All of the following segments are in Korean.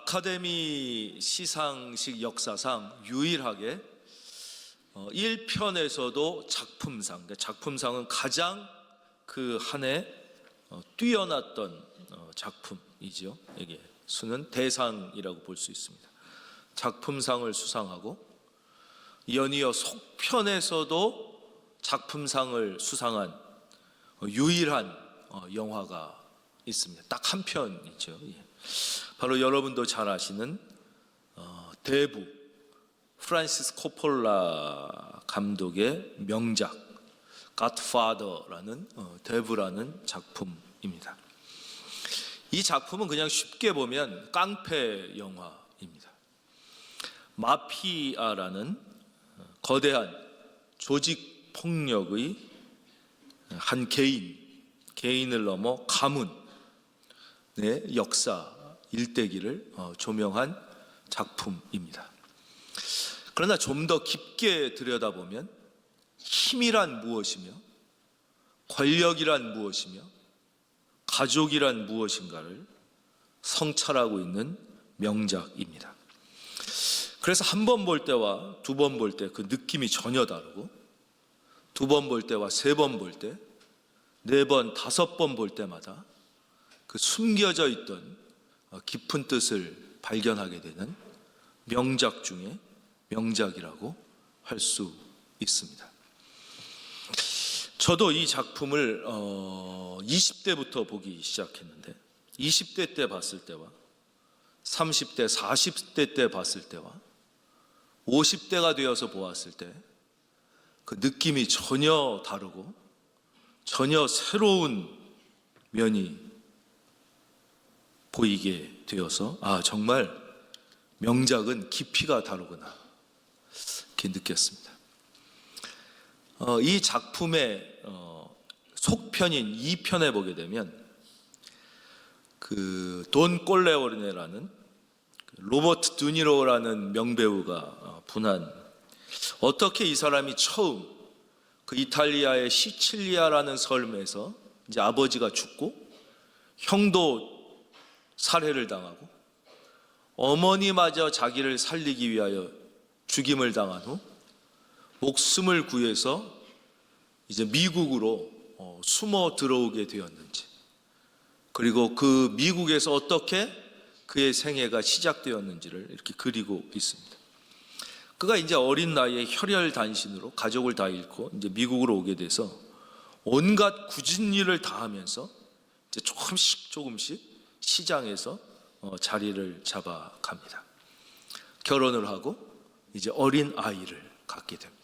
아카데미 시상식 역사상 유일하게 1편에서도 작품상, 그러니까 작품상은 가장 그 한 해 뛰어났던 작품이죠. 이게 수는 대상이라고 볼 수 있습니다. 작품상을 수상하고 연이어 속편에서도 작품상을 수상한 유일한 영화가 있습니다. 딱 한 편이죠. 바로 여러분도 잘 아시는 대부 프란시스 코폴라 감독의 명작 갓파더라는 대부라는 작품입니다. 이 작품은 그냥 쉽게 보면 깡패 영화입니다. 마피아라는 거대한 조직 폭력의 한 개인을 넘어 가문의 역사 일대기를 조명한 작품입니다. 그러나 좀 더 깊게 들여다보면 힘이란 무엇이며 권력이란 무엇이며 가족이란 무엇인가를 성찰하고 있는 명작입니다. 그래서 한 번 볼 때와 두 번 볼 때 그 느낌이 전혀 다르고, 두 번 볼 때와 세 번 볼 때, 네 번, 다섯 번 볼 때마다 그 숨겨져 있던 깊은 뜻을 발견하게 되는 명작 중에 명작이라고 할 수 있습니다. 저도 이 작품을 20대부터 보기 시작했는데 20대 때 봤을 때와 30대, 40대 때 봤을 때와 50대가 되어서 보았을 때 그 느낌이 전혀 다르고 전혀 새로운 면이 보이게 되어서 정말 명작은 깊이가 다르구나 이렇게 느꼈습니다. 이 작품의 속편인 2편에 보게 되면 그 돈 꼴레오네라는 로버트 드니로라는 명배우가 분한, 어떻게 이 사람이 처음 그 이탈리아의 시칠리아라는 섬에서 이제 아버지가 죽고 형도 살해를 당하고 어머니마저 자기를 살리기 위하여 죽임을 당한 후 목숨을 구해서 이제 미국으로 숨어 들어오게 되었는지, 그리고 그 미국에서 어떻게 그의 생애가 시작되었는지를 이렇게 그리고 있습니다. 그가 이제 어린 나이에 혈혈단신으로 가족을 다 잃고 이제 미국으로 오게 돼서 온갖 굳은 일을 다 하면서 이제 조금씩 시장에서 자리를 잡아갑니다. 결혼을 하고 이제 어린 아이를 갖게 됩니다.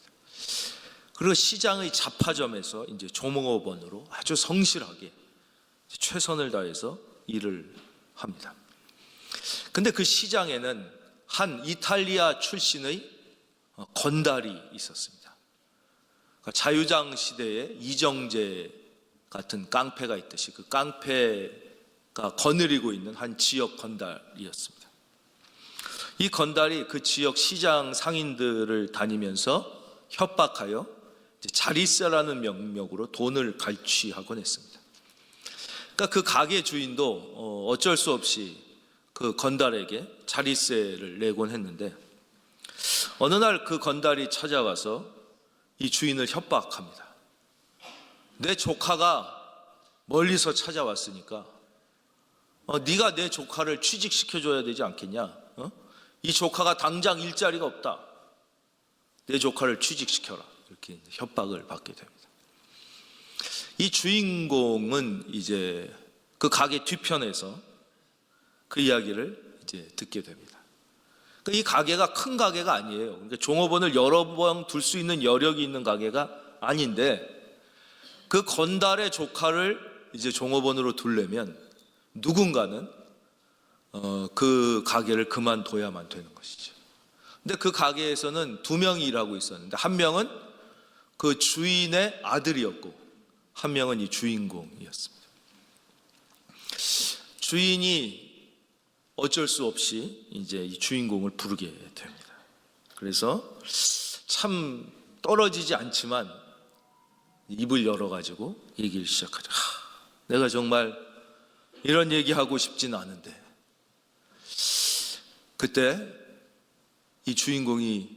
그리고 시장의 잡화점에서 이제 종업원으로 아주 성실하게 최선을 다해서 일을 합니다. 근데 그 시장에는 한 이탈리아 출신의 건달이 있었습니다. 그러니까 자유장 시대에 이정재 같은 깡패가 있듯이 그 깡패가 거느리고 있는 한 지역 건달이었습니다. 이 건달이 그 지역 시장 상인들을 다니면서 협박하여 자리세라는 명목으로 돈을 갈취하곤 했습니다. 그러니까 그 가게 주인도 어쩔 수 없이 그 건달에게 자리세를 내곤 했는데, 어느 날 그 건달이 찾아와서 이 주인을 협박합니다. 내 조카가 멀리서 찾아왔으니까 네가 내 조카를 취직시켜줘야 되지 않겠냐? 이 조카가 당장 일자리가 없다. 내 조카를 취직시켜라. 이렇게 협박을 받게 됩니다. 이 주인공은 이제 그 가게 뒤편에서 그 이야기를 이제 듣게 됩니다. 그러니까 이 가게가 큰 가게가 아니에요. 그러니까 종업원을 여러 번 둘 수 있는 여력이 있는 가게가 아닌데, 그 건달의 조카를 이제 종업원으로 두려면 누군가는 그 가게를 그만둬야만 되는 것이죠. 근데 그 가게에서는 두 명이 일하고 있었는데, 한 명은 그 주인의 아들이었고 한 명은 이 주인공이었습니다. 주인이 어쩔 수 없이 이제 이 주인공을 부르게 됩니다. 그래서 참 떨어지지 않지만 입을 열어가지고 얘기를 시작하죠. 내가 정말 이런 얘기하고 싶진 않은데 그때 이 주인공이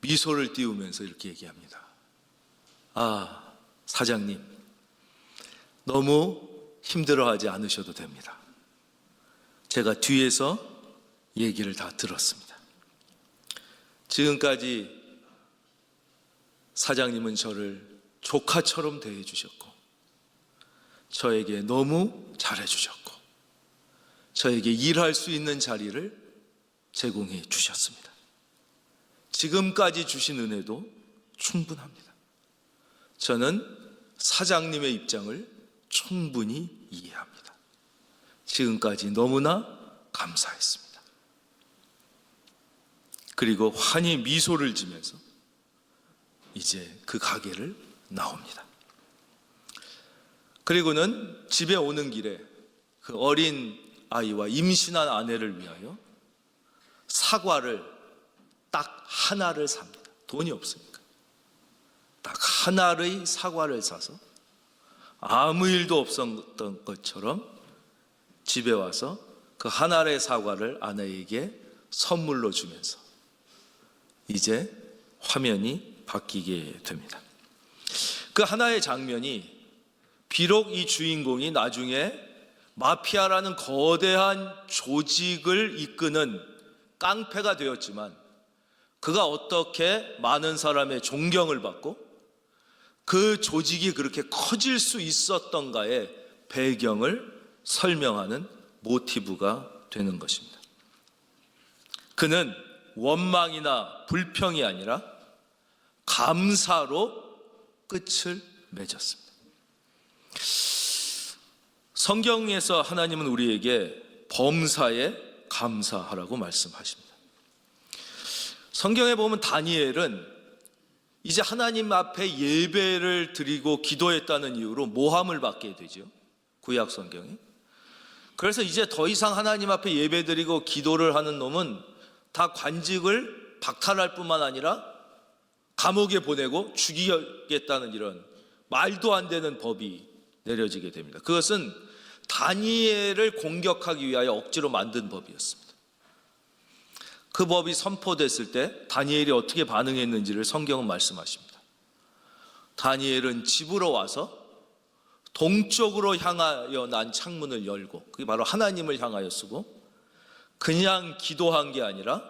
미소를 띄우면서 이렇게 얘기합니다. 아, 사장님, 너무 힘들어하지 않으셔도 됩니다. 제가 뒤에서 얘기를 다 들었습니다. 지금까지 사장님은 저를 조카처럼 대해 주셨고, 저에게 너무 잘해 주셨고, 저에게 일할 수 있는 자리를 제공해 주셨습니다. 지금까지 주신 은혜도 충분합니다. 저는 사장님의 입장을 충분히 이해합니다. 지금까지 너무나 감사했습니다. 그리고 환히 미소를 지면서 이제 그 가게를 나옵니다. 그리고는 집에 오는 길에 그 어린 아이와 임신한 아내를 위하여 사과를 딱 하나를 삽니다. 돈이 없으니까. 딱 하나의 사과를 사서 아무 일도 없었던 것처럼 집에 와서 그 하나의 사과를 아내에게 선물로 주면서 이제 화면이 바뀌게 됩니다. 그 하나의 장면이 비록 이 주인공이 나중에 마피아라는 거대한 조직을 이끄는 깡패가 되었지만, 그가 어떻게 많은 사람의 존경을 받고 그 조직이 그렇게 커질 수 있었던가의 배경을 설명하는 모티브가 되는 것입니다. 그는 원망이나 불평이 아니라 감사로 끝을 맺었습니다. 성경에서 하나님은 우리에게 범사에 감사하라고 말씀하십니다. 성경에 보면 다니엘은 이제 하나님 앞에 예배를 드리고 기도했다는 이유로 모함을 받게 되죠. 구약 성경에. 그래서 이제 더 이상 하나님 앞에 예배 드리고 기도를 하는 놈은 다 관직을 박탈할 뿐만 아니라 감옥에 보내고 죽이겠다는 이런 말도 안 되는 법이 내려지게 됩니다. 그것은 다니엘을 공격하기 위하여 억지로 만든 법이었습니다. 그 법이 선포됐을 때 다니엘이 어떻게 반응했는지를 성경은 말씀하십니다. 다니엘은 집으로 와서 동쪽으로 향하여 난 창문을 열고, 그게 바로 하나님을 향하여 쓰고, 그냥 기도한 게 아니라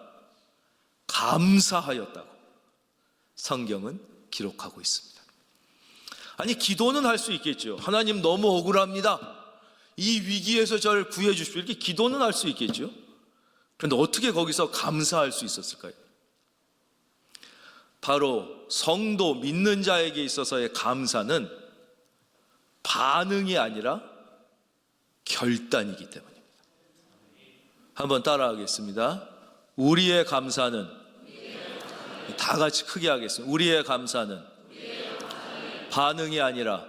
감사하였다고 성경은 기록하고 있습니다. 아니, 기도는 할 수 있겠죠. 하나님 너무 억울합니다, 이 위기에서 저를 구해 주십시오, 이렇게 기도는 할 수 있겠죠. 그런데 어떻게 거기서 감사할 수 있었을까요? 바로 성도 믿는 자에게 있어서의 감사는 반응이 아니라 결단이기 때문입니다. 한번 따라하겠습니다. 우리의 감사는, 다 같이 크게 하겠습니다. 우리의 감사는 반응이 아니라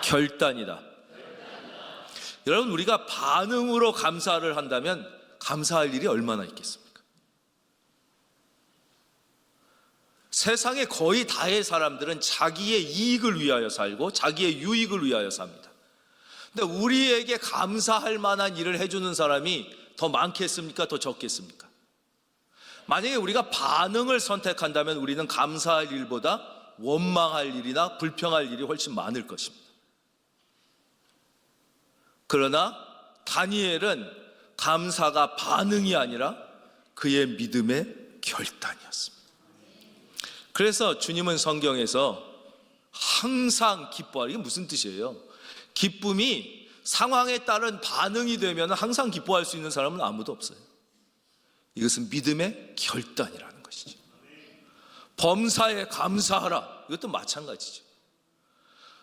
결단이다. 여러분, 우리가 반응으로 감사를 한다면 감사할 일이 얼마나 있겠습니까? 세상의 거의 다의 사람들은 자기의 이익을 위하여 살고 자기의 유익을 위하여 삽니다. 근데 우리에게 감사할 만한 일을 해주는 사람이 더 많겠습니까? 더 적겠습니까? 만약에 우리가 반응을 선택한다면 우리는 감사할 일보다 원망할 일이나 불평할 일이 훨씬 많을 것입니다. 그러나 다니엘은 감사가 반응이 아니라 그의 믿음의 결단이었습니다. 그래서 주님은 성경에서 항상 기뻐하라, 이게 무슨 뜻이에요? 기쁨이 상황에 따른 반응이 되면 항상 기뻐할 수 있는 사람은 아무도 없어요. 이것은 믿음의 결단이라는 것이죠. 범사에 감사하라, 이것도 마찬가지죠.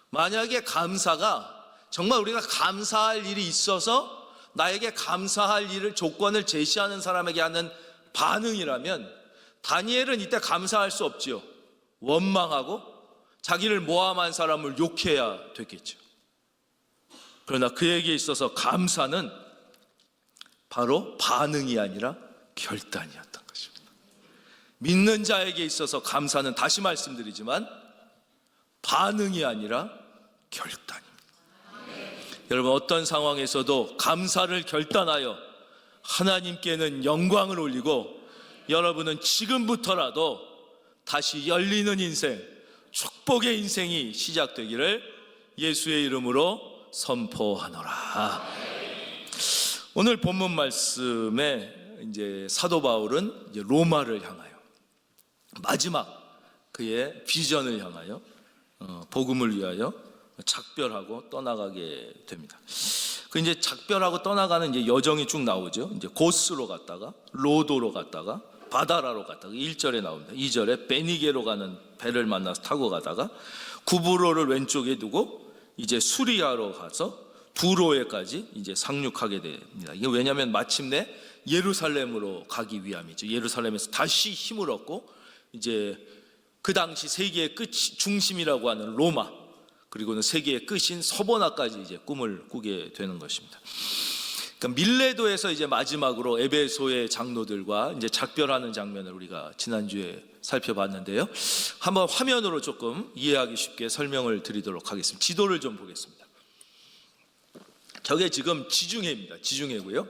만약에 감사가 정말 우리가 감사할 일이 있어서 나에게 감사할 일을 조건을 제시하는 사람에게 하는 반응이라면 다니엘은 이때 감사할 수 없지요. 원망하고 자기를 모함한 사람을 욕해야 됐겠죠. 그러나 그에게 있어서 감사는 바로 반응이 아니라 결단이었던 것입니다. 믿는 자에게 있어서 감사는, 다시 말씀드리지만, 반응이 아니라 결단입니다. 여러분, 어떤 상황에서도 감사를 결단하여 하나님께는 영광을 올리고 여러분은 지금부터라도 다시 열리는 인생, 축복의 인생이 시작되기를 예수의 이름으로 선포하노라. 오늘 본문 말씀에 이제 사도 바울은 이제 로마를 향하여 마지막 그의 비전을 향하여 복음을 위하여 작별하고 떠나가게 됩니다. 그 이제 작별하고 떠나가는 이제 여정이 쭉 나오죠. 이제 고스로 갔다가 로도로 갔다가 바다라로 갔다가 1절에 나옵니다. 2절에 베니게로 가는 배를 만나서 타고 가다가 구브로를 왼쪽에 두고 이제 수리아로 가서 두로에까지 이제 상륙하게 됩니다. 이게 왜냐하면 마침내 예루살렘으로 가기 위함이죠. 예루살렘에서 다시 힘을 얻고 이제 그 당시 세계의 끝 중심이라고 하는 로마, 그리고는 세계의 끝인 서보나까지 이제 꿈을 꾸게 되는 것입니다. 그러니까 밀레도에서 이제 마지막으로 에베소의 장로들과 이제 작별하는 장면을 우리가 지난주에 살펴봤는데요. 한번 화면으로 조금 이해하기 쉽게 설명을 드리도록 하겠습니다. 지도를 좀 보겠습니다. 저게 지금 지중해입니다. 지중해고요.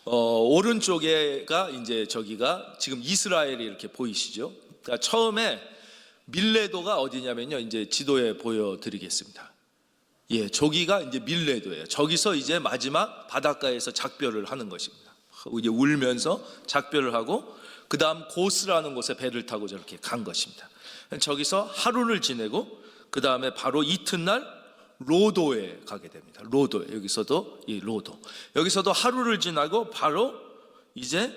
오른쪽에가 이제 저기가 지금 이스라엘이 이렇게 보이시죠? 그러니까 처음에 밀레도가 어디냐면요. 이제 지도에 보여드리겠습니다. 예, 저기가 이제 밀레도예요. 저기서 이제 마지막 바닷가에서 작별을 하는 것입니다. 이제 울면서 작별을 하고 그 다음 고스라는 곳에 배를 타고 저렇게 간 것입니다. 저기서 하루를 지내고 그 다음에 바로 이튿날 로도에 가게 됩니다. 로도에 여기서도 이 로도 여기서도 하루를 지나고 바로 이제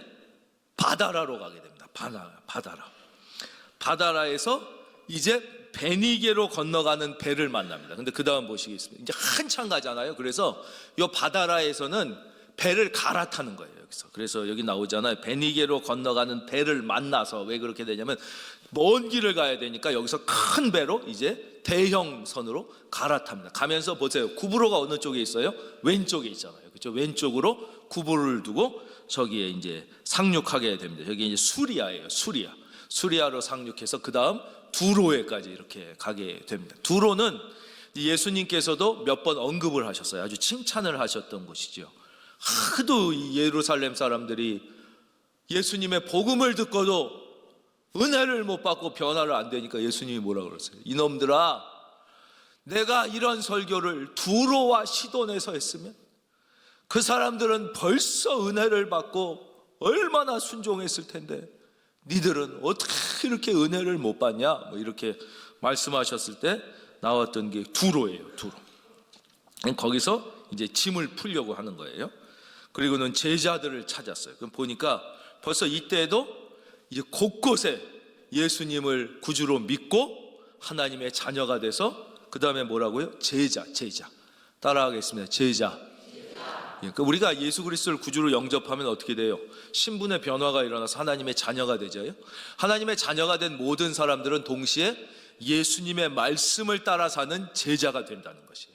바다라로 가게 됩니다. 바다라에서 이제 베니게로 건너가는 배를 만납니다. 근데 그 다음 보시겠습니다. 이제 한참 가잖아요. 그래서 이 바다라에서는 배를 갈아타는 거예요. 여기서. 그래서 여기 나오잖아요. 베니게로 건너가는 배를 만나서 왜 그렇게 되냐면 먼 길을 가야 되니까 여기서 큰 배로 이제 대형 선으로 갈아탑니다. 가면서 보세요. 구브로가 어느 쪽에 있어요? 왼쪽에 있잖아요. 그렇죠? 왼쪽으로 구브로를 두고 저기에 이제 상륙하게 됩니다. 여기 이제 수리아예요. 수리아로 상륙해서 그 다음 두로에까지 이렇게 가게 됩니다. 두로는 예수님께서도 몇 번 언급을 하셨어요. 아주 칭찬을 하셨던 곳이죠. 하도 예루살렘 사람들이 예수님의 복음을 듣고도 은혜를 못 받고 변화를 안 되니까 예수님이 뭐라 그러세요? 이놈들아, 내가 이런 설교를 두로와 시돈에서 했으면 그 사람들은 벌써 은혜를 받고 얼마나 순종했을 텐데 니들은 어떻게 이렇게 은혜를 못 받냐? 뭐 이렇게 말씀하셨을 때 나왔던 게 두로예요. 두로. 거기서 이제 짐을 풀려고 하는 거예요. 그리고는 제자들을 찾았어요. 그럼 보니까 벌써 이때도 이제 곳곳에 예수님을 구주로 믿고 하나님의 자녀가 돼서 그 다음에 뭐라고요? 제자. 따라하겠습니다. 제자. 그러니까 우리가 예수 그리스도를 구주로 영접하면 어떻게 돼요? 신분의 변화가 일어나서 하나님의 자녀가 되죠. 하나님의 자녀가 된 모든 사람들은 동시에 예수님의 말씀을 따라 사는 제자가 된다는 것이에요.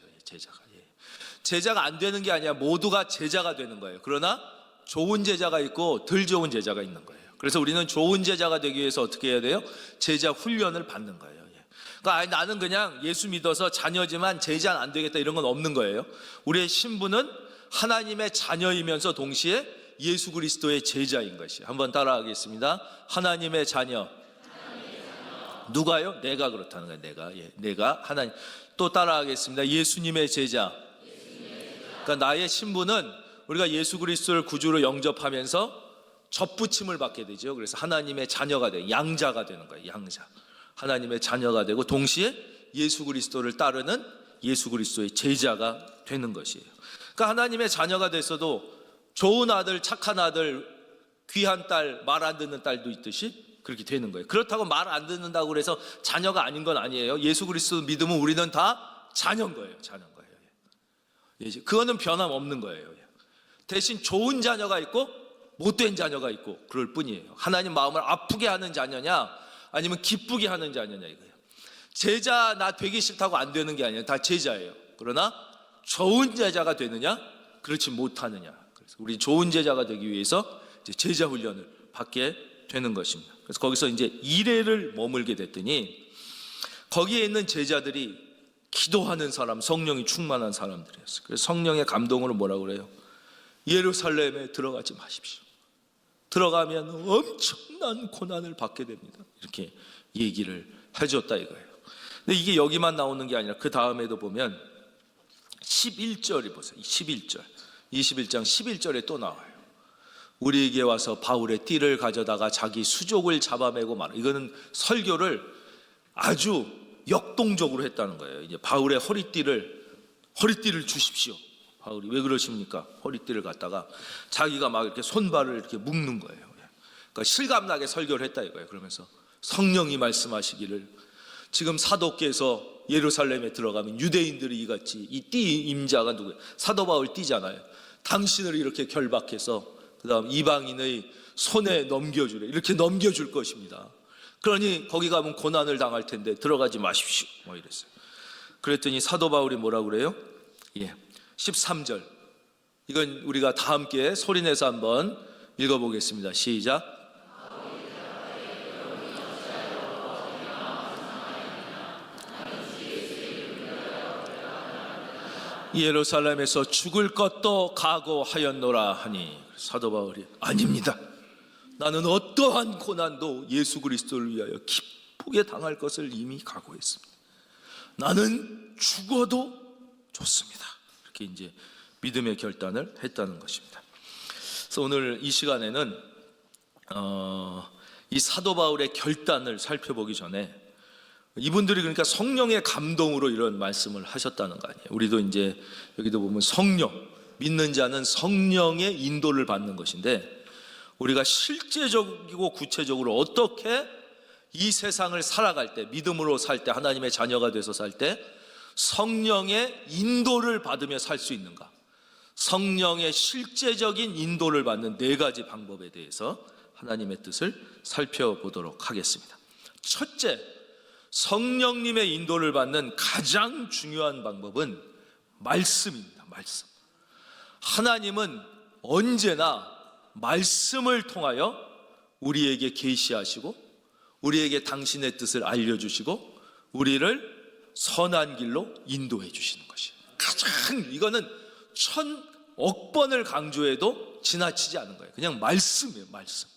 제자가 안 되는 게 아니라 모두가 제자가 되는 거예요. 그러나 좋은 제자가 있고 덜 좋은 제자가 있는 거예요. 그래서 우리는 좋은 제자가 되기 위해서 어떻게 해야 돼요? 제자 훈련을 받는 거예요. 그러니까 나는 그냥 예수 믿어서 자녀지만 제자는 안 되겠다 이런 건 없는 거예요. 우리의 신분은 하나님의 자녀이면서 동시에 예수 그리스도의 제자인 것이에요. 한번 따라하겠습니다. 하나님의 자녀. 누가요? 내가 그렇다는 거예요. 내가 하나님. 또 따라하겠습니다. 예수님의 제자. 그러니까 나의 신분은 우리가 예수 그리스도를 구주로 영접하면서 접붙임을 받게 되죠. 그래서 하나님의 자녀가 되고 양자가 되는 거예요. 양자. 하나님의 자녀가 되고 동시에 예수 그리스도를 따르는 예수 그리스도의 제자가 되는 것이에요. 그러니까 하나님의 자녀가 됐어도 좋은 아들, 착한 아들, 귀한 딸, 말 안 듣는 딸도 있듯이 그렇게 되는 거예요. 그렇다고 말 안 듣는다고 그래서 자녀가 아닌 건 아니에요. 예수 그리스도 믿으면 우리는 다 자녀인 거예요. 그거는 변함없는 거예요. 대신 좋은 자녀가 있고 못된 자녀가 있고 그럴 뿐이에요. 하나님 마음을 아프게 하는 자녀냐 아니면 기쁘게 하는 자녀냐 이거예요. 제자 나 되기 싫다고 안 되는 게 아니에요. 다 제자예요. 그러나 좋은 제자가 되느냐 그렇지 못하느냐. 그래서 우리 좋은 제자가 되기 위해서 이제 제자 훈련을 받게 되는 것입니다. 그래서 거기서 이제 1회를 머물게 됐더니 거기에 있는 제자들이 기도하는 사람, 성령이 충만한 사람들이었어요. 그래서 성령의 감동으로 뭐라고 그래요? 예루살렘에 들어가지 마십시오. 들어가면 엄청난 고난을 받게 됩니다. 이렇게 얘기를 해줬다 이거예요. 근데 이게 여기만 나오는 게 아니라 그 다음에도 보면 11절이 보세요. 11절 21장 11절에 또 나와요. 우리에게 와서 바울의 띠를 가져다가 자기 수족을 잡아매고 말아. 이거는 설교를 아주 역동적으로 했다는 거예요. 이제 바울의 허리띠를 주십시오. 바울이 왜 그러십니까? 허리띠를 갖다가 자기가 막 이렇게 손발을 이렇게 묶는 거예요. 그러니까 실감나게 설교를 했다 이거예요. 그러면서 성령이 말씀하시기를, 지금 사도께서 예루살렘에 들어가면 유대인들이 이같이 이 띠 임자가 누구예요? 사도 바울 띠잖아요. 당신을 이렇게 결박해서 그 다음 이방인의 손에 넘겨주래. 이렇게 넘겨줄 것입니다. 그러니 거기 가면 고난을 당할 텐데 들어가지 마십시오. 뭐 이랬어요. 그랬더니 사도 바울이 뭐라고 그래요? 13절. 이건 우리가 다 함께 소리내서 한번 읽어보겠습니다. 시작. 예루살렘에서 죽을 것도 각오하였노라 하니, 사도 바울이 아닙니다. 나는 어떠한 고난도 예수 그리스도를 위하여 기쁘게 당할 것을 이미 각오했습니다. 나는 죽어도 좋습니다. 이렇게 이제 믿음의 결단을 했다는 것입니다. 그래서 오늘 이 시간에는 이 사도 바울의 결단을 살펴보기 전에, 이분들이 그러니까 성령의 감동으로 이런 말씀을 하셨다는 거 아니에요. 우리도 이제 여기도 보면 성령, 믿는 자는 성령의 인도를 받는 것인데, 우리가 실제적이고 구체적으로 어떻게 이 세상을 살아갈 때, 믿음으로 살 때, 하나님의 자녀가 돼서 살 때 성령의 인도를 받으며 살 수 있는가, 성령의 실제적인 인도를 받는 네 가지 방법에 대해서 하나님의 뜻을 살펴보도록 하겠습니다. 첫째, 성령님의 인도를 받는 가장 중요한 방법은 말씀입니다. 말씀. 하나님은 언제나 말씀을 통하여 우리에게 계시하시고, 우리에게 당신의 뜻을 알려주시고, 우리를 선한 길로 인도해 주시는 것이에요. 가장, 이거는 1000억 번을 강조해도 지나치지 않은 거예요. 그냥 말씀이에요. 말씀.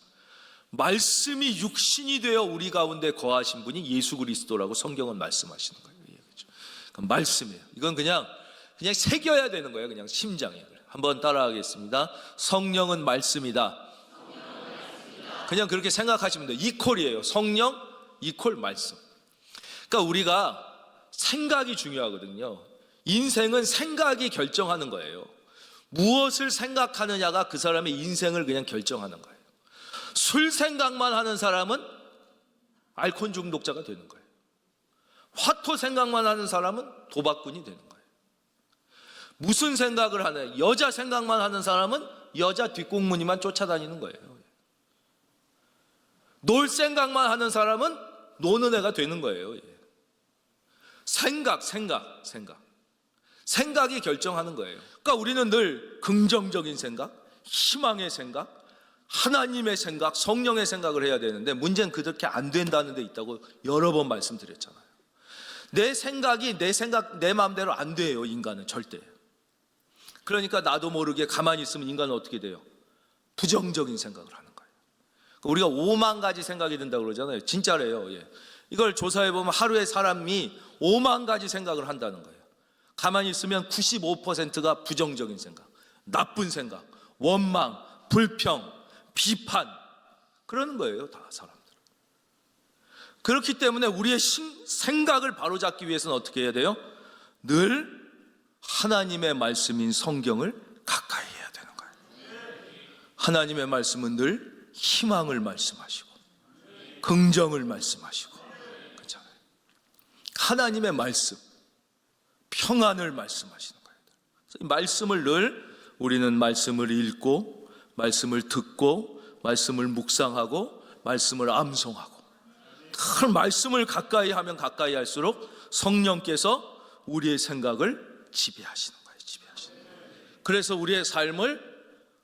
말씀이 육신이 되어 우리 가운데 거하신 분이 예수 그리스도라고 성경은 말씀하시는 거예요. 그러니까 말씀이에요. 이건 그냥 새겨야 되는 거예요. 그냥 심장에. 한번 따라하겠습니다. 성령은 말씀이다. 그냥 그렇게 생각하시면 돼요. 이퀄이에요. 성령 이퀄 말씀. 그러니까 우리가 생각이 중요하거든요. 인생은 생각이 결정하는 거예요. 무엇을 생각하느냐가 그 사람의 인생을 그냥 결정하는 거예요. 술 생각만 하는 사람은 알코올 중독자가 되는 거예요. 화토 생각만 하는 사람은 도박꾼이 되는 거예요. 무슨 생각을 하냐, 여자 생각만 하는 사람은 여자 뒷공무니만 쫓아다니는 거예요. 놀 생각만 하는 사람은 노는 애가 되는 거예요. 생각이 결정하는 거예요. 그러니까 우리는 늘 긍정적인 생각, 희망의 생각, 하나님의 생각, 성령의 생각을 해야 되는데, 문제는 그렇게 안 된다는 데 있다고 여러 번 말씀드렸잖아요. 내 생각이 내 마음대로 안 돼요. 인간은 절대. 그러니까 나도 모르게 가만히 있으면 인간은 어떻게 돼요? 부정적인 생각을 하는 거예요. 우리가 5만 가지 생각이 든다고 그러잖아요. 진짜래요. 이걸 조사해보면 하루에 사람이 5만 가지 생각을 한다는 거예요. 가만히 있으면 95%가 부정적인 생각, 나쁜 생각, 원망, 불평, 비판, 그러는 거예요. 다 사람들. 그렇기 때문에 우리의 생각을 바로잡기 위해서는 어떻게 해야 돼요? 늘 하나님의 말씀인 성경을 가까이 해야 되는 거예요. 하나님의 말씀은 늘 희망을 말씀하시고 긍정을 말씀하시고, 그렇잖아요. 하나님의 말씀, 평안을 말씀하시는 거예요. 그래서 이 말씀을 늘 우리는 말씀을 읽고, 말씀을 듣고, 말씀을 묵상하고, 말씀을 암송하고, 그 말씀을 가까이 하면 가까이 할수록 성령께서 우리의 생각을 지배하시는 거예요. 지배하시는 거예요. 그래서 우리의 삶을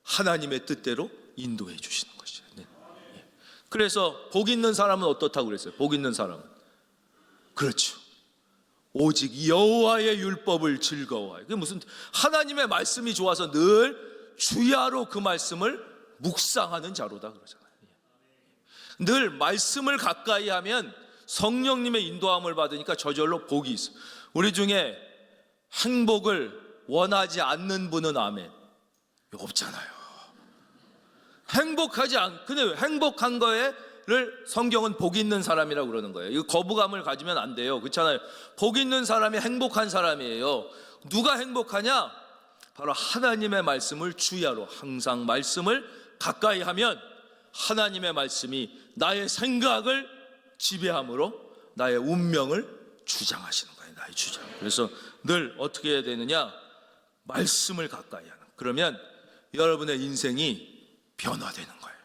하나님의 뜻대로 인도해 주시는 것이죠. 그래서 복 있는 사람은 어떻다고 그랬어요? 복 있는 사람은, 그렇죠, 오직 여호와의 율법을 즐거워해요. 그게 무슨, 하나님의 말씀이 좋아서 늘 주야로 그 말씀을 묵상하는 자로다 그러잖아요. 늘 말씀을 가까이 하면 성령님의 인도함을 받으니까 저절로 복이 있어요. 우리 중에 행복을 원하지 않는 분은 아멘. 없잖아요. 근데 행복한 거에를 성경은 복 있는 사람이라고 그러는 거예요. 이거 거부감을 가지면 안 돼요. 그렇잖아요. 복 있는 사람이 행복한 사람이에요. 누가 행복하냐? 바로 하나님의 말씀을 주야로 항상 말씀을 가까이 하면 하나님의 말씀이 나의 생각을 지배함으로 나의 운명을 주장하시는 거예요. 나의 주장. 그래서 늘 어떻게 해야 되느냐? 말씀을 가까이 하는. 그러면 여러분의 인생이 변화되는 거예요.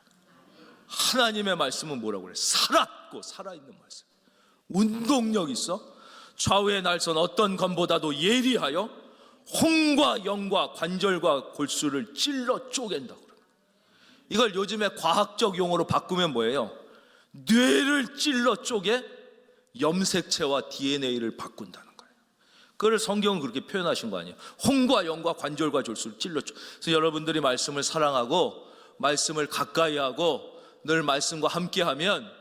하나님의 말씀은 뭐라고 그래요? 살았고 살아있는 말씀. 운동력 있어. 좌우의 날선 어떤 검보다도 예리하여 혼과 영과 관절과 골수를 찔러 쪼갠다고 그래요. 이걸 요즘에 과학적 용어로 바꾸면 뭐예요? 뇌를 찔러 쪼개 염색체와 DNA를 바꾼다는 거예요. 그걸 성경은 그렇게 표현하신 거 아니에요? 혼과 영과 관절과 골수를 찔러 쪼개. 그래서 여러분들이 말씀을 사랑하고 말씀을 가까이 하고 늘 말씀과 함께하면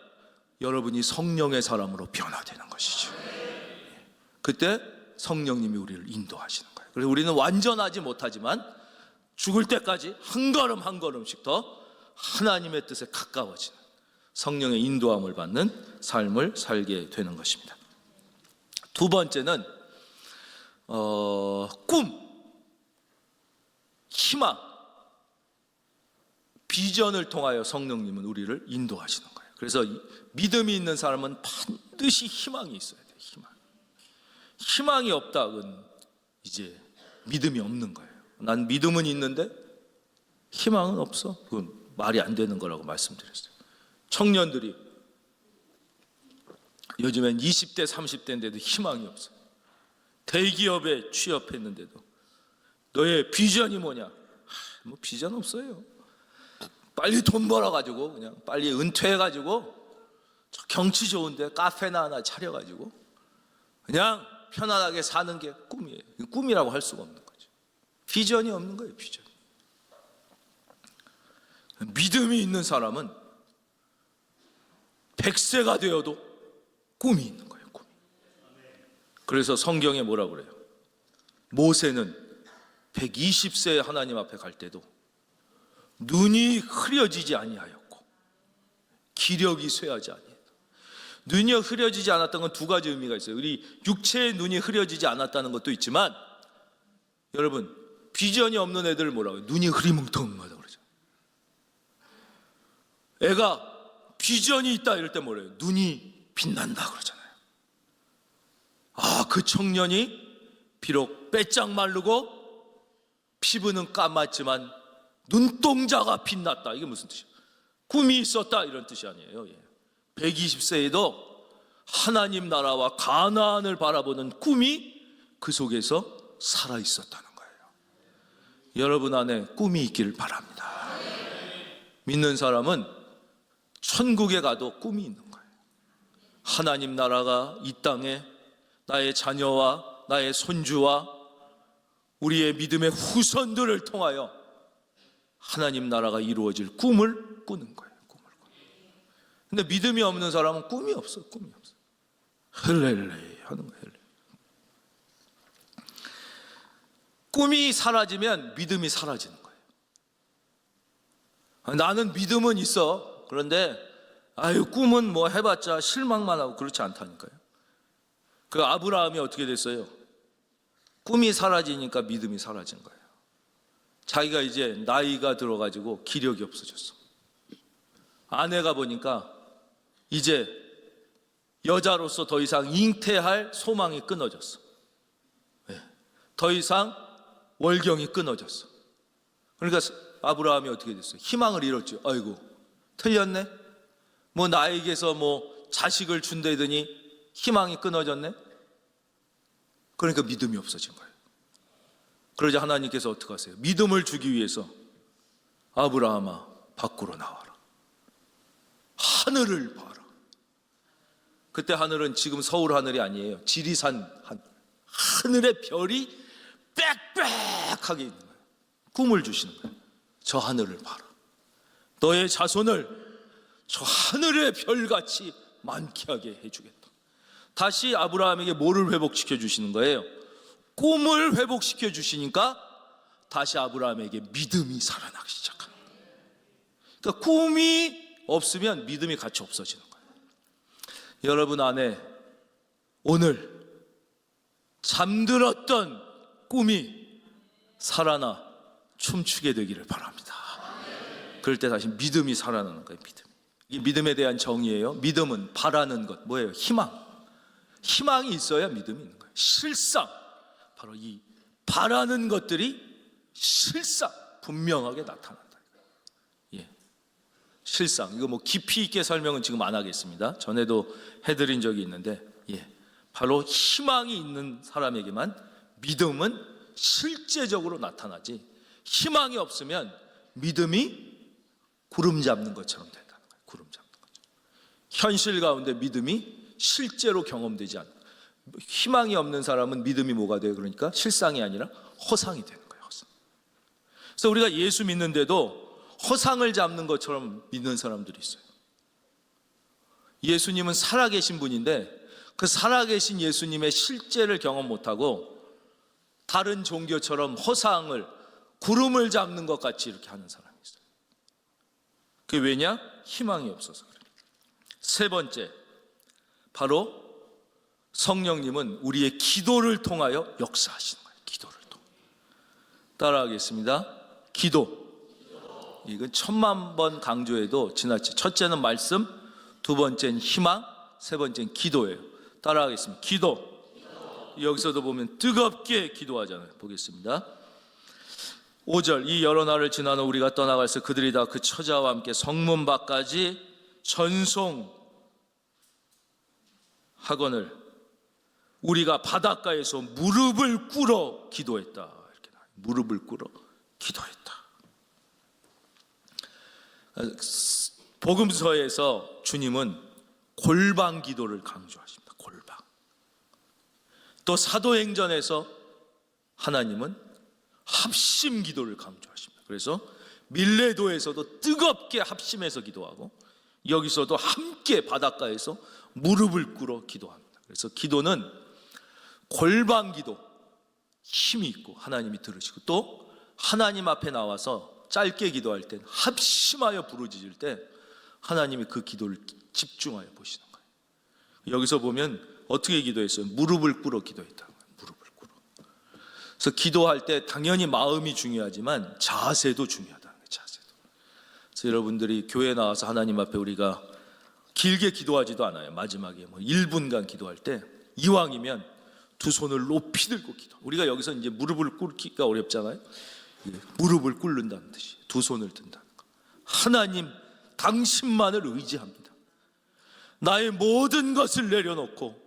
여러분이 성령의 사람으로 변화되는 것이죠. 그때 성령님이 우리를 인도하시는 거예요. 그래서 우리는 완전하지 못하지만 죽을 때까지 한 걸음 한 걸음씩 더 하나님의 뜻에 가까워지는 성령의 인도함을 받는 삶을 살게 되는 것입니다. 두 번째는 꿈, 희망, 비전을 통하여 성령님은 우리를 인도하시는 거예요. 그래서 믿음이 있는 사람은 반드시 희망이 있어야 돼요. 희망이 없다는 이제 믿음이 없는 거예요. 난 믿음은 있는데 희망은 없어. 그건 말이 안 되는 거라고 말씀드렸어요. 청년들이 요즘엔 20대 30대인데도 희망이 없어요. 대기업에 취업했는데도 너의 비전이 뭐냐? 뭐 비전 없어요. 빨리 돈 벌어가지고 그냥 빨리 은퇴해가지고 저 경치 좋은데 카페나 하나 차려가지고 그냥 편안하게 사는 게 꿈이에요. 꿈이라고 할 수가 없는 거죠. 비전이 없는 거예요. 비전. 믿음이 있는 사람은 100세가 되어도 꿈이 있는 거예요. 꿈이. 그래서 성경에 뭐라 그래요? 모세는 120세에 하나님 앞에 갈 때도 눈이 흐려지지 아니하였고 기력이 쇠하지 아니했다. 눈이 흐려지지 않았던 건 두 가지 의미가 있어요. 우리 육체의 눈이 흐려지지 않았다는 것도 있지만 여러분 비전이 없는 애들 뭐라고 해요? 눈이 흐리멍텅하다 그러죠. 애가 비전이 있다 이럴 때 뭐래요? 눈이 빛난다 그러잖아요. 그 청년이 비록 빼짝 마르고 피부는 까맣지만 눈동자가 빛났다. 이게 무슨 뜻이에요? 꿈이 있었다 이런 뜻이 아니에요. 120세에도 하나님 나라와 가나안을 바라보는 꿈이 그 속에서 살아 있었다는 거예요. 여러분 안에 꿈이 있기를 바랍니다. 믿는 사람은 천국에 가도 꿈이 있는 거예요. 하나님 나라가 이 땅에 나의 자녀와 나의 손주와 우리의 믿음의 후손들을 통하여 하나님 나라가 이루어질 꿈을 꾸는 거예요. 근데 믿음이 없는 사람은 꿈이 없어. 꿈이 없어. 헬렐레 하는 거예요. 헬렐레. 꿈이 사라지면 믿음이 사라지는 거예요. 나는 믿음은 있어. 그런데 꿈은 뭐 해봤자 실망만 하고 그렇지 않다니까요. 그 아브라함이 어떻게 됐어요? 꿈이 사라지니까 믿음이 사라진 거예요. 자기가 이제 나이가 들어가지고 기력이 없어졌어. 아내가 보니까 이제 여자로서 더 이상 잉태할 소망이 끊어졌어. 더 이상 월경이 끊어졌어. 그러니까 아브라함이 어떻게 됐어요? 희망을 잃었죠. 아이고 틀렸네. 뭐 나에게서 뭐 자식을 준다더니 희망이 끊어졌네. 그러니까 믿음이 없어진 거예요. 그러자 하나님께서 어떻게 하세요? 믿음을 주기 위해서 아브라함아 밖으로 나와라. 하늘을 봐라. 그때 하늘은 지금 서울 하늘이 아니에요. 지리산 하늘. 하늘의 별이 빽빽하게 있는 거예요. 꿈을 주시는 거예요. 저 하늘을 봐라. 너의 자손을 저 하늘의 별같이 많게 하게 해주겠다. 다시 아브라함에게 뭐를 회복시켜 주시는 거예요? 꿈을 회복시켜 주시니까 다시 아브라함에게 믿음이 살아나기 시작합니다. 그러니까 꿈이 없으면 믿음이 같이 없어지는 거예요. 여러분 안에 오늘 잠들었던 꿈이 살아나 춤추게 되기를 바랍니다. 그럴 때 다시 믿음이 살아나는 거예요. 이 믿음에 대한 정의예요. 믿음은 바라는 것, 뭐예요? 희망이 있어야 믿음이 있는 거예요. 실상, 바로 이 바라는 것들이 실상 분명하게 나타난다. 예, 실상. 이거 뭐 깊이 있게 설명은 지금 안 하겠습니다. 전에도 해드린 적이 있는데, 바로 희망이 있는 사람에게만 믿음은 실제적으로 나타나지, 희망이 없으면 믿음이 구름 잡는 것처럼 된다는 거예요. 구름 잡는 것처럼. 현실 가운데 믿음이 실제로 경험되지 않는 거예요. 희망이 없는 사람은 믿음이 뭐가 돼요? 그러니까 실상이 아니라 허상이 되는 거예요. 허상. 그래서 우리가 예수 믿는데도 허상을 잡는 것처럼 믿는 사람들이 있어요. 예수님은 살아계신 분인데 그 살아계신 예수님의 실제를 경험 못하고 다른 종교처럼 허상을, 구름을 잡는 것 같이 이렇게 하는 사람이 있어요. 그게 왜냐? 희망이 없어서 그래요. 세 번째, 바로 성령님은 우리의 기도를 통하여 역사하시는 거예요. 기도를 통해. 따라하겠습니다. 기도. 이건 1000만 번 강조해도 지나치. 첫째는 말씀, 두 번째는 희망, 세 번째는 기도예요. 따라하겠습니다. 기도. 여기서도 보면 뜨겁게 기도하잖아요. 보겠습니다. 5절, 이 여러 날을 지나 우리가 떠나갈새 그들이 다 그 처자와 함께 성문 밖까지 전송하거늘 우리가 바닷가에서 무릎을 꿇어 기도했다. 이렇게 무릎을 꿇어 기도했다. 복음서에서 주님은 골방 기도를 강조하십니다. 골방. 또 사도행전에서 하나님은 합심 기도를 강조하십니다. 그래서 밀레도에서도 뜨겁게 합심해서 기도하고 여기서도 함께 바닷가에서 무릎을 꿇어 기도합니다. 그래서 기도는 골방 기도, 힘이 있고 하나님이 들으시고, 또 하나님 앞에 나와서 짧게 기도할 때, 합심하여 부르짖을 때 하나님이 그 기도를 집중하여 보시는 거예요. 여기서 보면 어떻게 기도했어요? 무릎을 꿇어 기도했다. 무릎을 꿇어. 그래서 기도할 때 당연히 마음이 중요하지만 자세도 중요하다는 거예요. 자세도. 그래서 여러분들이 교회 나와서 하나님 앞에 우리가 길게 기도하지도 않아요. 마지막에 1분간 기도할 때 이왕이면 두 손을 높이 들고 기도. 우리가 여기서 이제 무릎을 꿇기가 어렵잖아요. 무릎을 꿇는다는 뜻이, 두 손을 든다는 거. 하나님, 당신만을 의지합니다. 나의 모든 것을 내려놓고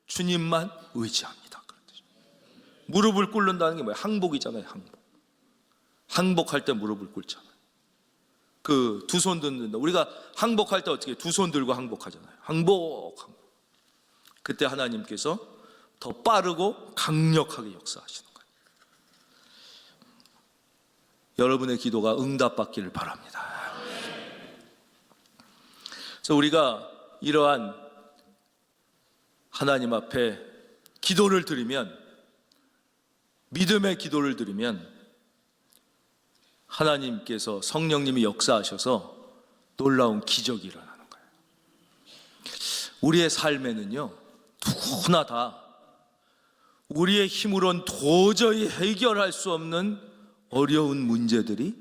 주님만 의지합니다. 그런 뜻입니다. 무릎을 꿇는다는 게 뭐예요? 항복이잖아요. 항복할 때 무릎을 꿇잖아요. 그 두 손 든다. 우리가 항복할 때 어떻게 두 손 들고 항복하잖아요. 항복. 그때 하나님께서 더 빠르고 강력하게 역사하시는 거예요. 여러분의 기도가 응답받기를 바랍니다. 그래서 우리가 이러한 하나님 앞에 기도를 드리면, 믿음의 기도를 드리면 하나님께서, 성령님이 역사하셔서 놀라운 기적이 일어나는 거예요. 우리의 삶에는요, 누구나 다 우리의 힘으로는 도저히 해결할 수 없는 어려운 문제들이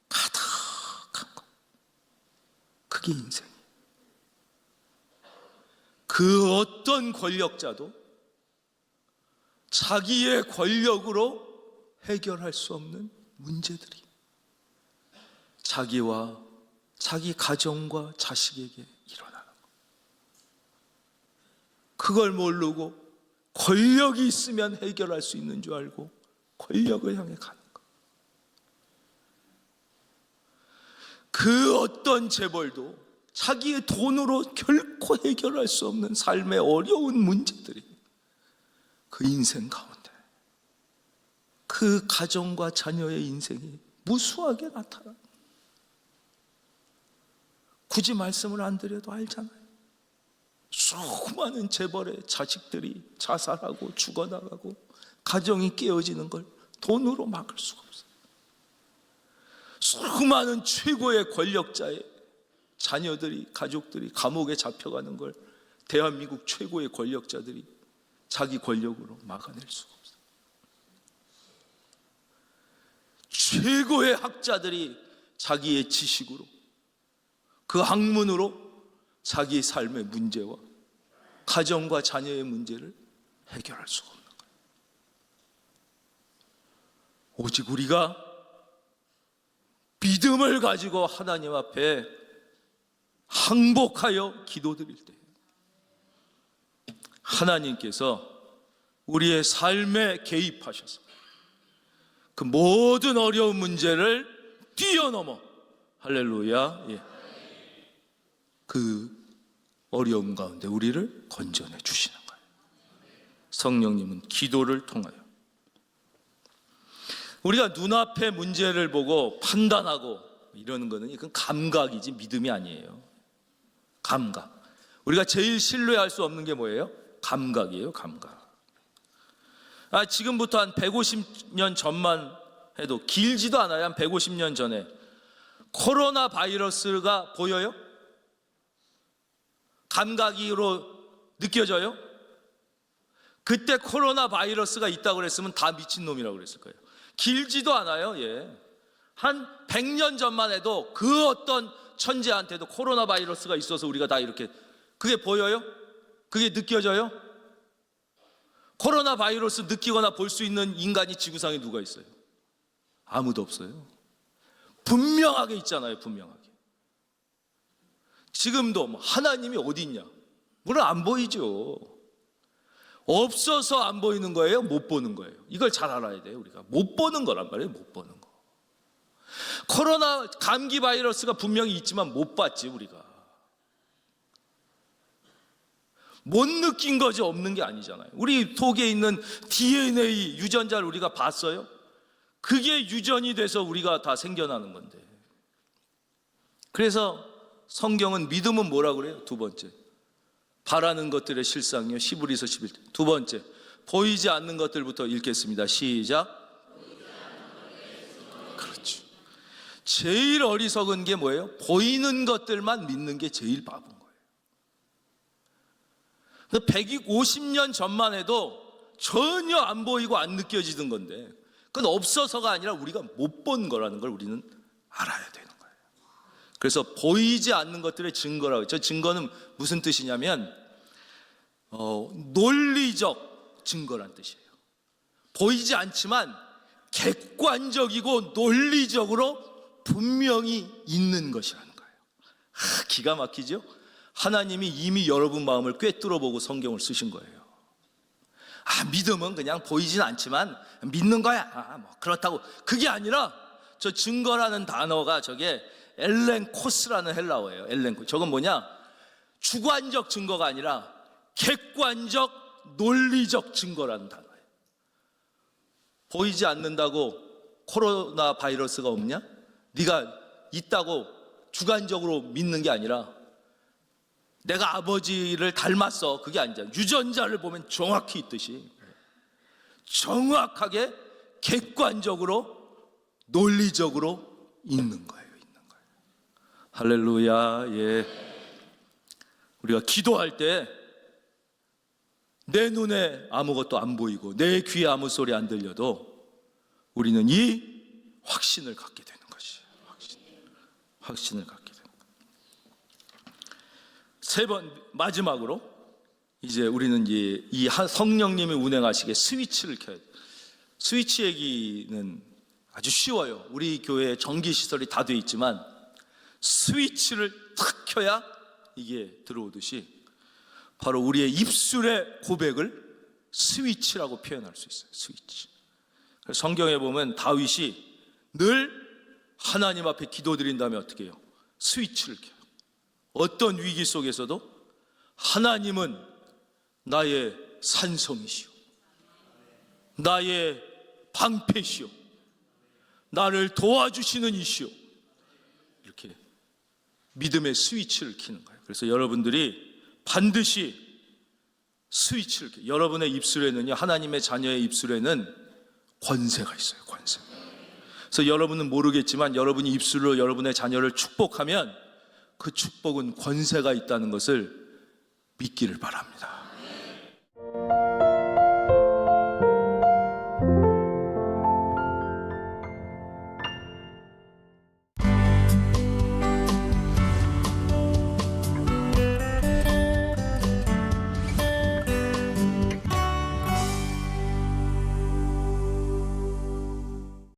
가득한 것. 그게 인생이에요. 그 어떤 권력자도 자기의 권력으로 해결할 수 없는 문제들이 자기와 자기 가정과 자식에게 일어나는 것. 그걸 모르고 권력이 있으면 해결할 수 있는 줄 알고 권력을 향해 가는 것. 그 어떤 재벌도 자기의 돈으로 결코 해결할 수 없는 삶의 어려운 문제들이 그 인생 가운데, 그 가정과 자녀의 인생이 무수하게 나타나. 굳이 말씀을 안 드려도 알잖아요. 수많은 재벌의 자식들이 자살하고 죽어나가고 가정이 깨어지는 걸 돈으로 막을 수가 없어요. 수많은 최고의 권력자의 자녀들이, 가족들이 감옥에 잡혀가는 걸 대한민국 최고의 권력자들이 자기 권력으로 막아낼 수가 없어요. 최고의 학자들이 자기의 지식으로, 그 학문으로 자기의 삶의 문제와 가정과 자녀의 문제를 해결할 수가 없는 거예요. 오직 우리가 믿음을 가지고 하나님 앞에 항복하여 기도드릴 때 하나님께서 우리의 삶에 개입하셔서 그 모든 어려운 문제를 뛰어넘어, 할렐루야, 그 어려움 가운데 우리를 건져내 주시는 거예요. 성령님은 기도를 통하여 우리가 눈앞의 문제를 보고 판단하고 이러는 거는 이건 감각이지 믿음이 아니에요. 감각. 우리가 제일 신뢰할 수 없는 게 뭐예요? 감각이에요. 감각. 지금부터 한 150년 전만 해도, 길지도 않아요. 한 150년 전에 코로나 바이러스가 보여요? 감각으로 느껴져요? 그때 코로나 바이러스가 있다고 그랬으면 다 미친놈이라고 그랬을 거예요. 길지도 않아요. 한 100년 전만 해도 그 어떤 천재한테도 코로나 바이러스가 있어서 우리가 다 이렇게, 그게 보여요? 그게 느껴져요? 코로나 바이러스 느끼거나 볼 수 있는 인간이 지구상에 누가 있어요? 아무도 없어요. 분명하게 있잖아요. 분명하게. 지금도 하나님이 어디 있냐? 물론 안 보이죠. 없어서 안 보이는 거예요? 못 보는 거예요? 이걸 잘 알아야 돼요. 우리가 못 보는 거란 말이에요. 못 보는 거. 코로나 감기 바이러스가 분명히 있지만 못 봤지. 우리가 못 느낀 거지, 없는 게 아니잖아요. 우리 속에 있는 DNA 유전자를 우리가 봤어요? 그게 유전이 돼서 우리가 다 생겨나는 건데. 그래서 성경은 믿음은 뭐라고 그래요? 두 번째, 바라는 것들의 실상이요. 히브리서 11장. 두 번째, 보이지 않는 것들부터 읽겠습니다. 시작. 그렇죠. 제일 어리석은 게 뭐예요? 보이는 것들만 믿는 게 제일 바본 거예요. 150년 전만 해도 전혀 안 보이고 안 느껴지던 건데, 그건 없어서가 아니라 우리가 못 본 거라는 걸 우리는 알아야 되는 거예요. 그래서 보이지 않는 것들의 증거라고. 저 증거는 무슨 뜻이냐면 논리적 증거란 뜻이에요. 보이지 않지만 객관적이고 논리적으로 분명히 있는 것이라는 거예요. 기가 막히죠? 하나님이 이미 여러분 마음을 꿰뚫어보고 성경을 쓰신 거예요. 믿음은 그냥 보이진 않지만 믿는 거야. 뭐 그렇다고. 그게 아니라 저 증거라는 단어가 저게 엘렌코스라는 헬라어예요. 엘렌코. 저건 뭐냐? 주관적 증거가 아니라 객관적 논리적 증거라는 단어예요. 보이지 않는다고 코로나 바이러스가 없냐? 네가 있다고 주관적으로 믿는 게 아니라 내가 아버지를 닮았어, 그게 아니잖아. 유전자를 보면 정확히 있듯이 정확하게 객관적으로 논리적으로 있는 거예요. 할렐루야. 우리가 기도할 때 내 눈에 아무것도 안 보이고 내 귀에 아무 소리 안 들려도 우리는 이 확신을 갖게 되는 것이에요. 확신을 갖게 되는 거예요. 세 번, 마지막으로 이제 우리는 이 성령님이 운행하시게 스위치를 켜야 돼요. 스위치 얘기는 아주 쉬워요. 우리 교회에 전기 시설이 다 돼 있지만 스위치를 탁 켜야 이게 들어오듯이 바로 우리의 입술의 고백을 스위치라고 표현할 수 있어요. 스위치. 성경에 보면 다윗이 늘 하나님 앞에 기도드린다면 어떻게 해요? 스위치를 켜요. 어떤 위기 속에서도 하나님은 나의 산성이시오, 나의 방패시오, 나를 도와주시는 이시오. 이렇게 믿음의 스위치를 켜는 거예요. 그래서 여러분들이 반드시 스위치를 켜요. 여러분의 입술에는요, 하나님의 자녀의 입술에는 권세가 있어요. 권세. 그래서 여러분은 모르겠지만 여러분이 입술로 여러분의 자녀를 축복하면 그 축복은 권세가 있다는 것을 믿기를 바랍니다.